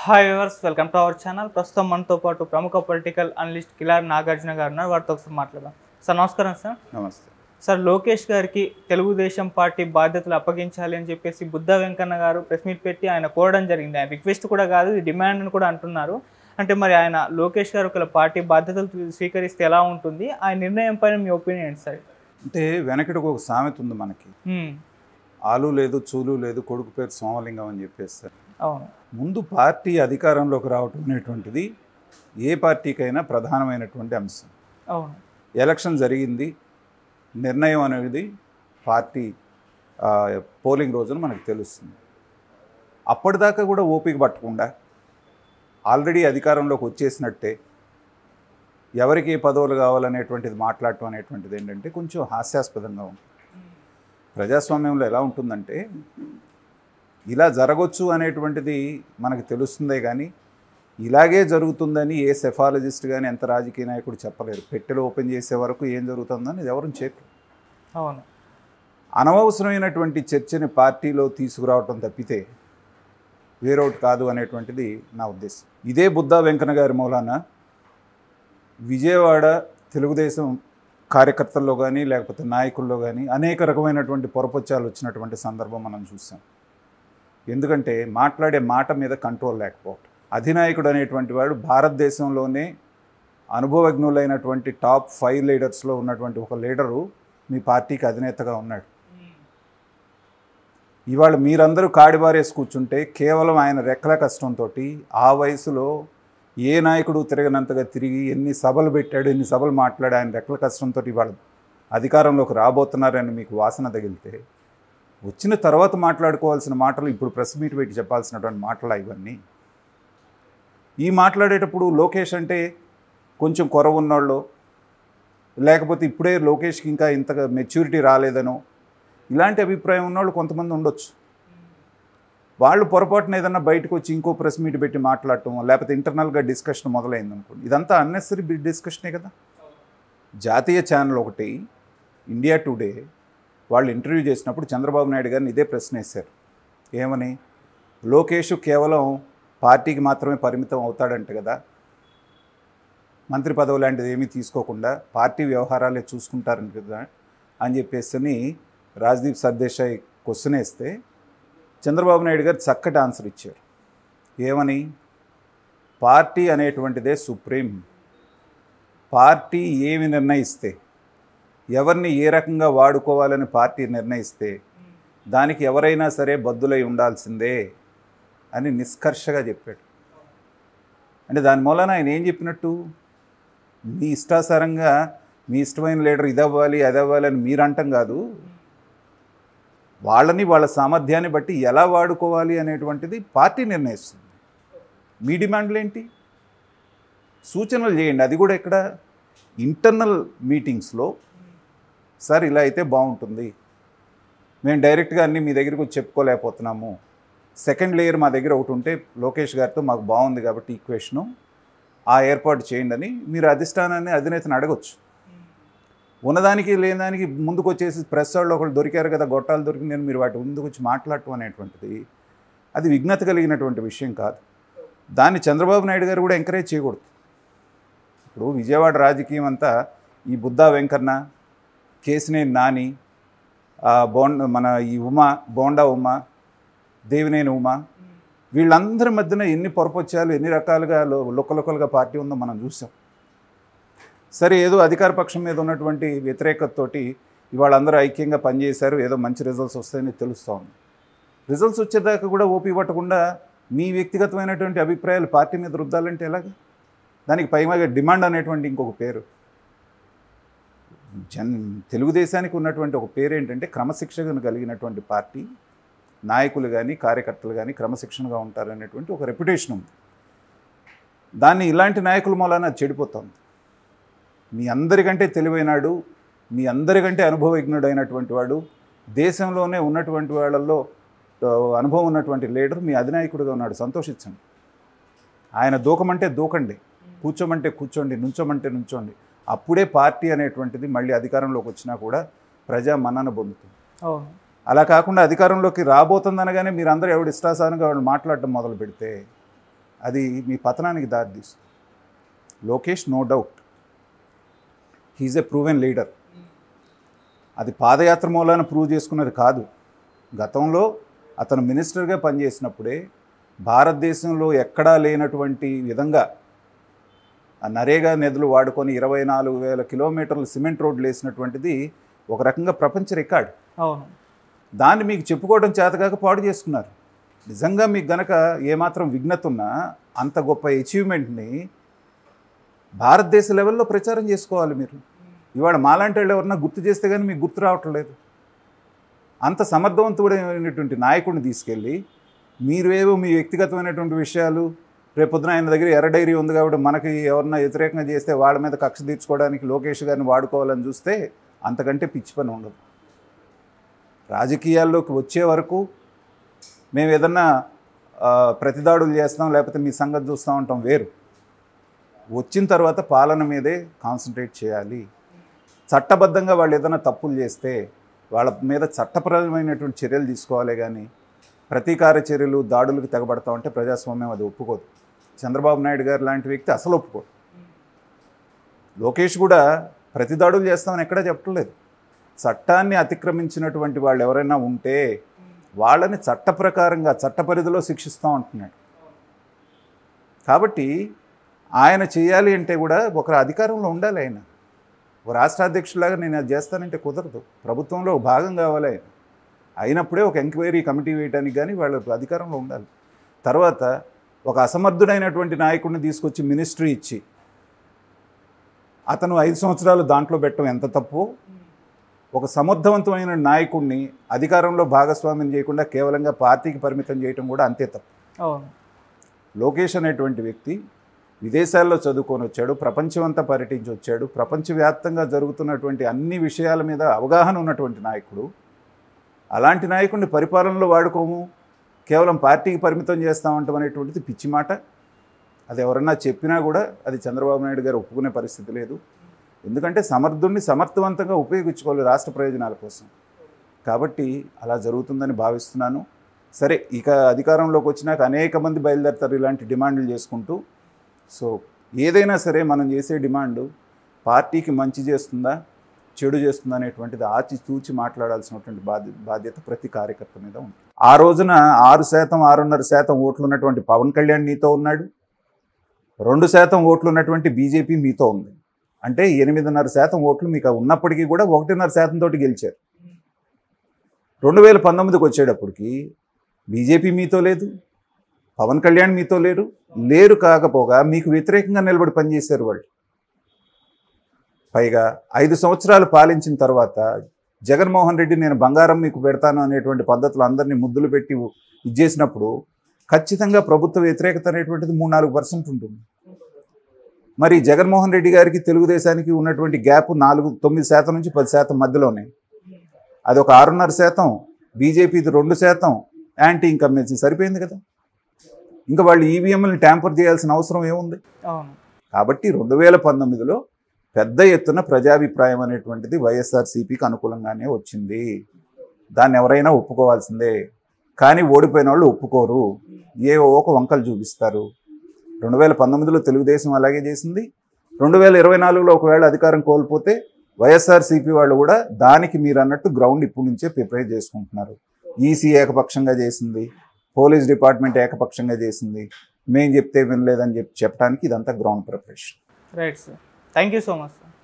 Hi viewers, welcome to our channel. ప్రస్తుతం మనతో పాటు ప్రముఖ పొలిటికల్ అనలిస్ట్ కిలారి నాగార్జున గారు ఉన్నారు. వారితో ఒకసారి మాట్లాడదాం. సార్ నమస్కారం. సార్ నమస్తే. సార్ లోకేష్ గారికి తెలుగుదేశం పార్టీ బాధ్యతలు అప్పగించాలి అని చెప్పేసి బుద్ధా వెంకన్న గారు ప్రెస్ మీట్ పెట్టి ఆయన కోరడం జరిగింది. ఆయన రిక్వెస్ట్ కూడా కాదు, ఇది డిమాండ్ అని కూడా అంటున్నారు. అంటే మరి ఆయన లోకేష్ గారు ఒకవేళ పార్టీ బాధ్యతలు స్వీకరిస్తే ఎలా ఉంటుంది? ఆయన నిర్ణయం పైన మీ ఒపీనియన్ ఏంటి సార్? అంటే వెనకటికి ఒక సామెత ఉంది మనకి, ఆలు లేదు చూలు లేదు కొడుకు పేరు సోమలింగం అని చెప్పేస్తారు. అవును. ముందు పార్టీ అధికారంలోకి రావటం అనేటువంటిది ఏ పార్టీకైనా ప్రధానమైనటువంటి అంశం. అవును. ఎలక్షన్ జరిగింది, నిర్ణయం అనేది పార్టీ పోలింగ్ రోజున మనకు తెలుస్తుంది. అప్పటిదాకా కూడా ఓపిక పట్టకుండా ఆల్రెడీ అధికారంలోకి వచ్చేసినట్టే ఎవరికి ఏ పదవులు కావాలనేటువంటిది మాట్లాడటం అనేటువంటిది ఏంటంటే కొంచెం హాస్యాస్పదంగా ఉంటుంది. ప్రజాస్వామ్యంలో ఎలా ఉంటుందంటే ఇలా జరగవచ్చు అనేటువంటిది మనకు తెలుస్తుందే కానీ ఇలాగే జరుగుతుందని ఏ సెఫాలజిస్ట్ కానీ ఎంత రాజకీయ నాయకుడు చెప్పలేరు. పెట్టెలు ఓపెన్ చేసే వరకు ఏం జరుగుతుందని ఎవరు చెప్పరు. అవును. అనవసరమైనటువంటి చర్చని పార్టీలో తీసుకురావటం తప్పితే వేరొకటి కాదు అనేటువంటిది నా ఉద్దేశం. ఇదే బుద్ధా వెంకన్న గారి మూలాన విజయవాడ తెలుగుదేశం కార్యకర్తల్లో కానీ లేకపోతే నాయకుల్లో కానీ అనేక రకమైనటువంటి పొరపొచ్చాలు వచ్చినటువంటి సందర్భం మనం చూసాం. ఎందుకంటే మాట్లాడే మాట మీద కంట్రోల్ లేకపోవటం. అధినాయకుడు అనేటువంటి వాడు భారతదేశంలోనే అనుభవజ్ఞులైనటువంటి టాప్ 5 లీడర్స్లో ఉన్నటువంటి ఒక లీడరు మీ పార్టీకి అధినేతగా ఉన్నాడు. ఇవాళ మీరందరూ కాడిబారేసి కూర్చుంటే కేవలం ఆయన రెక్కల కష్టంతో ఆ వయసులో ఏ నాయకుడు తిరగనంతగా తిరిగి ఎన్ని సభలు పెట్టాడు, ఎన్ని సభలు మాట్లాడు, ఆయన రెక్కల కష్టంతో ఇవాళ అధికారంలోకి రాబోతున్నారని మీకు వాసన తగిలితే వచ్చిన తర్వాత మాట్లాడుకోవాల్సిన మాటలు ఇప్పుడు ప్రెస్ మీట్ పెట్టి చెప్పాల్సినటువంటి మాటలు ఇవన్నీ. ఈ మాట్లాడేటప్పుడు లోకేష్ అంటే కొంచెం కొరవ ఉన్నోళ్ళు, లేకపోతే ఇప్పుడే లోకేష్కి ఇంకా ఇంతగా మెచ్యూరిటీ రాలేదనో ఇలాంటి అభిప్రాయం ఉన్నవాళ్ళు కొంతమంది ఉండొచ్చు. వాళ్ళు పొరపాటున ఏదన్నా బయటకు వచ్చి ఇంకో ప్రెస్ మీట్ పెట్టి మాట్లాడటం, లేకపోతే ఇంటర్నల్గా డిస్కషన్ మొదలైంది అనుకోండి, ఇదంతా అన్నెసరీ బిగ్ డిస్కషనే కదా. జాతీయ ఛానల్ ఒకటి ఇండియా టుడే వాళ్ళు ఇంటర్వ్యూ చేసినప్పుడు చంద్రబాబు నాయుడు గారిని ఇదే ప్రశ్న వేశారు. ఏమని? లోకేష్ కేవలం పార్టీకి మాత్రమే పరిమితం అవుతాడంట కదా, మంత్రి పదవి లాంటిది ఏమీ తీసుకోకుండా పార్టీ వ్యవహారాలే చూసుకుంటారని కదా అని చెప్పేసి రాజ్దీప్ సర్దేశాయ్ క్వశ్చన్ వేస్తే చంద్రబాబు నాయుడు గారు చక్కటి ఆన్సర్ ఇచ్చారు. ఏమని? Party అనేటువంటిదే supreme. పార్టీ ఏమి నిర్ణయిస్తే, ఎవరిని ఏ రకంగా వాడుకోవాలని పార్టీ నిర్ణయిస్తే దానికి ఎవరైనా సరే బద్దులై ఉండాల్సిందే అని నిష్కర్షగా చెప్పాడు. అంటే దాని మూలన ఆయన ఏం చెప్పినట్టు, మీ ఇష్టాసారంగా మీ ఇష్టమైన లీడర్ ఇది అవ్వాలి అది అవ్వాలి అని మీరు అంటాం కాదు, వాళ్ళని వాళ్ళ సామర్థ్యాన్ని బట్టి ఎలా వాడుకోవాలి అనేటువంటిది పార్టీ నిర్ణయిస్తుంది. మీ డిమాండ్లు ఏంటి? సూచనలు చేయండి. అది కూడా ఇక్కడ ఇంటర్నల్ మీటింగ్స్లో సార్ ఇలా అయితే బాగుంటుంది, మేము డైరెక్ట్గా అన్నీ మీ దగ్గరికి వచ్చి చెప్పుకోలేకపోతున్నాము, సెకండ్ లేయర్ మా దగ్గర ఒకటి ఉంటే లోకేష్ గారితో మాకు బాగుంది కాబట్టి ఈక్వేషను ఆ ఏర్పాటు చేయండి అని మీరు అధిష్టానాన్ని అధినేతను అడగొచ్చు. ఉన్నదానికి లేనిదానికి ముందుకు వచ్చేసి ప్రెస్ వాళ్ళు ఒకళ్ళు దొరికారు కదా, గొట్టాలు దొరికి నేను మీరు వాటి ముందుకు వచ్చి మాట్లాడటం అనేటువంటిది అది విఘ్నత కలిగినటువంటి విషయం కాదు. దాన్ని చంద్రబాబు నాయుడు గారు కూడా ఎంకరేజ్ చేయకూడదు. ఇప్పుడు విజయవాడ రాజకీయం అంతా ఈ బుద్ధా వెంకన్న, కేసినేని నాని, మన ఈ బోండా ఉమా, దేవినేని ఉమా, వీళ్ళందరి మధ్యన ఎన్ని పొరపొచ్చాలు, ఎన్ని రకాలుగా లొక్కలొక్కలుగా పార్టీ ఉందో మనం చూసాం. సరే, ఏదో అధికార పక్షం మీద ఉన్నటువంటి వ్యతిరేకతతోటి ఇవాళ అందరూ ఐక్యంగా పనిచేశారు, ఏదో మంచి రిజల్ట్స్ వస్తాయని తెలుస్తూ ఉంది. రిజల్ట్స్ వచ్చేదాకా కూడా ఓపి పట్టకుండా మీ వ్యక్తిగతమైనటువంటి అభిప్రాయాలు పార్టీ మీద రుద్దాలంటే ఎలాగ? దానికి పైగా డిమాండ్ అనేటువంటి ఇంకొక పేరు. తెలుగుదేశానికి ఉన్నటువంటి ఒక పేరు ఏంటంటే క్రమశిక్షణ కలిగినటువంటి పార్టీ, నాయకులు కానీ కార్యకర్తలు కానీ క్రమశిక్షణగా ఉంటారనేటువంటి ఒక రెప్యుటేషన్ ఉంది. దాన్ని ఇలాంటి నాయకుల మూలాన చెడిపోతుంది. మీ అందరికంటే తెలివైనాడు, మీ అందరికంటే అనుభవజ్ఞుడు అయినటువంటి వాడు, దేశంలోనే ఉన్నటువంటి వాళ్ళల్లో అనుభవం ఉన్నటువంటి లీడర్ మీ అధినాయకుడిగా ఉన్నాడు. సంతోషించండి. ఆయన దూకమంటే దూకండి, కూర్చోమంటే కూర్చోండి, నుంచోమంటే నుంచోండి. అప్పుడే పార్టీ అనేటువంటిది మళ్ళీ అధికారంలోకి వచ్చినా కూడా ప్రజా మన్నన పొందుతుంది. అలా కాకుండా అధికారంలోకి రాబోతుందనగానే మీరందరూ ఎవడు ఇష్టాసానంగా వాళ్ళు మాట్లాడటం మొదలు పెడితే అది మీ పతనానికి దారితీస్తుంది. Lokesh no doubt he is a proven leader. అది పాదయాత్ర మూలాన ప్రూవ్ చేసుకున్నది కాదు. గతంలో అతను మినిస్టర్గా పనిచేసినప్పుడే భారతదేశంలో ఎక్కడా లేనటువంటి విధంగా ఆ నరేగా నిధులు వాడుకొని 24,000 కిలోమీటర్లు సిమెంట్ రోడ్లు వేసినటువంటిది ఒక రకంగా ప్రపంచ రికార్డ్. అవును. దాన్ని మీకు చెప్పుకోవడం చేతకాక పాడు చేసుకున్నారు. నిజంగా మీకు గనక ఏమాత్రం విఘ్నత ఉన్నా అంత గొప్ప అచీవ్మెంట్ని భారతదేశ లెవెల్లో ప్రచారం చేసుకోవాలి మీరు. ఇవాళ మాలాంటి వాళ్ళు ఎవరన్నా గుర్తు చేస్తే కానీ మీకు గుర్తు రావట్లేదు. అంత సమర్థవంతుడైనటువంటి నాయకుడిని తీసుకెళ్ళి మీరేవో మీ వ్యక్తిగతమైనటువంటి విషయాలు, రేపొద్దున ఆయన దగ్గర ఎర్ర డైరీ ఉంది కాబట్టి మనకి ఎవరన్నా వ్యతిరేకంగా చేస్తే వాళ్ళ మీద కక్ష తీర్చుకోవడానికి లోకేష్ గారిని వాడుకోవాలని చూస్తే అంతకంటే పిచ్చి పని ఉండదు. రాజకీయాల్లోకి వచ్చే వరకు మేము ఏదన్నా ప్రతిదాడులు చేస్తాం లేకపోతే మీ సంగతి చూస్తూ ఉంటాం వేరు. వచ్చిన తర్వాత పాలన మీదే కాన్సన్ట్రేట్ చేయాలి. చట్టబద్ధంగా వాళ్ళు ఏదైనా తప్పులు చేస్తే వాళ్ళ మీద చట్టపరమైనటువంటి చర్యలు తీసుకోవాలి. కానీ ప్రతీకార చర్యలు, దాడులకు తెగబడతామంటే ప్రజాస్వామ్యం అది ఒప్పుకోదు. చంద్రబాబు నాయుడు గారు లాంటి వ్యక్తి అసలు ఒప్పుకోడు. లోకేష్ కూడా ప్రతిదాడులు చేస్తామని ఎక్కడా చెప్పట్లేదు. చట్టాన్ని అతిక్రమించినటువంటి వాళ్ళు ఎవరైనా ఉంటే వాళ్ళని చట్ట ప్రకారంగా చట్ట పరిధిలో శిక్షిస్తూ ఉంటున్నాడు. కాబట్టి ఆయన చేయాలి అంటే కూడా ఒక అధికారంలో ఉండాలి. ఆయన ఒక రాష్ట్ర అధ్యక్షులాగా నేను అది చేస్తానంటే కుదరదు. ప్రభుత్వంలో భాగం కావాలి ఆయన. అయినప్పుడే ఒక ఎంక్వైరీ కమిటీ వేయడానికి కానీ వాళ్ళ అధికారంలో ఉండాలి. తర్వాత ఒక అసమర్థుడైనటువంటి నాయకుడిని తీసుకొచ్చి మినిస్ట్రీ ఇచ్చి అతను 5 సంవత్సరాలు దాంట్లో పెట్టడం ఎంత తప్పు. ఒక సమర్థవంతమైన నాయకుడిని అధికారంలో భాగస్వామ్యం చేయకుండా కేవలంగా పార్టీకి పరిమితం చేయడం కూడా అంతే తప్పు. లోకేష్ అనేటువంటి వ్యక్తి విదేశాల్లో చదువుకొని వచ్చాడు, ప్రపంచమంతా పర్యటించి వచ్చాడు, ప్రపంచవ్యాప్తంగా జరుగుతున్నటువంటి అన్ని విషయాల మీద అవగాహన ఉన్నటువంటి నాయకుడు. అలాంటి నాయకుడిని పరిపాలనలో వాడుకోము, కేవలం పార్టీకి పరిమితం చేస్తామంటాం అనేటువంటిది పిచ్చి మాట. అది ఎవరన్నా చెప్పినా కూడా అది చంద్రబాబు నాయుడు గారు ఒప్పుకునే పరిస్థితి లేదు. ఎందుకంటే సమర్థుడిని సమర్థవంతంగా ఉపయోగించుకోవాలి రాష్ట్ర ప్రయోజనాల కోసం. కాబట్టి అలా జరుగుతుందని భావిస్తున్నాను. సరే, ఇక అధికారంలోకి వచ్చినాక అనేక మంది బయలుదేరుతారు ఇలాంటి డిమాండ్లు చేసుకుంటూ. సో ఏదైనా సరే మనం చేసే డిమాండు పార్టీకి మంచి చేస్తుందా చెడు చేస్తుందా అనేటువంటిది ఆచితూచి మాట్లాడాల్సినటువంటి బాధ్యత ప్రతి కార్యకర్త మీద ఉంది. ఆ రోజున 6%, 6.5% ఓట్లు ఉన్నటువంటి పవన్ కళ్యాణ్ మీతో ఉన్నాడు, 2% ఓట్లు ఉన్నటువంటి బీజేపీ మీతో ఉంది. అంటే 8.5% ఓట్లు మీకు ఉన్నప్పటికీ కూడా 1.5% తోటి గెలిచారు. 2019కి వచ్చేటప్పటికి బీజేపీ మీతో లేదు, పవన్ కళ్యాణ్ మీతో లేరు కాకపోగా మీకు వ్యతిరేకంగా నిలబడి పనిచేశారు వాళ్ళు. పైగా 5 సంవత్సరాలు పాలించిన తర్వాత జగన్మోహన్ రెడ్డి నేను బంగారం మీకు పెడతాను అనేటువంటి పద్ధతులు అందరినీ ముద్దులు పెట్టి ఇచ్చేసినప్పుడు ఖచ్చితంగా ప్రభుత్వ వ్యతిరేకత అనేటువంటిది 3-4% ఉంటుంది. మరి జగన్మోహన్ రెడ్డి గారికి తెలుగుదేశానికి ఉన్నటువంటి గ్యాప్ 9% నుంచి 10% మధ్యలోనే. అది ఒక 6.5%, బీజేపీది 2%, యాంటీ ఇన్కంబెన్సీ సరిపోయింది కదా. ఇంకా వాళ్ళు ఈవీఎంని ట్యాంపర్ చేయాల్సిన అవసరం ఏముంది? కాబట్టి 2019లో పెద్ద ఎత్తున ప్రజాభిప్రాయం అనేటువంటిది వైఎస్ఆర్సీపీకి అనుకూలంగానే వచ్చింది. దాన్ని ఎవరైనా ఒప్పుకోవాల్సిందే. కానీ ఓడిపోయిన వాళ్ళు ఒప్పుకోరు, ఒక వంకలు చూపిస్తారు. 2019లో తెలుగుదేశం అలాగే చేసింది. 2024లో ఒకవేళ అధికారం కోల్పోతే వైఎస్ఆర్సీపీ వాళ్ళు కూడా దానికి మీరు అన్నట్టు గ్రౌండ్ ఇప్పటి నుంచే ప్రిపేర్ చేసుకుంటున్నారు. ఈసీ ఏకపక్షంగా చేసింది, పోలీస్ డిపార్ట్మెంట్ ఏకపక్షంగా చేసింది, మేము చెప్తే వినలేదని చెప్పడానికి ఇదంతా ground preparation. Right sir, thank you so much.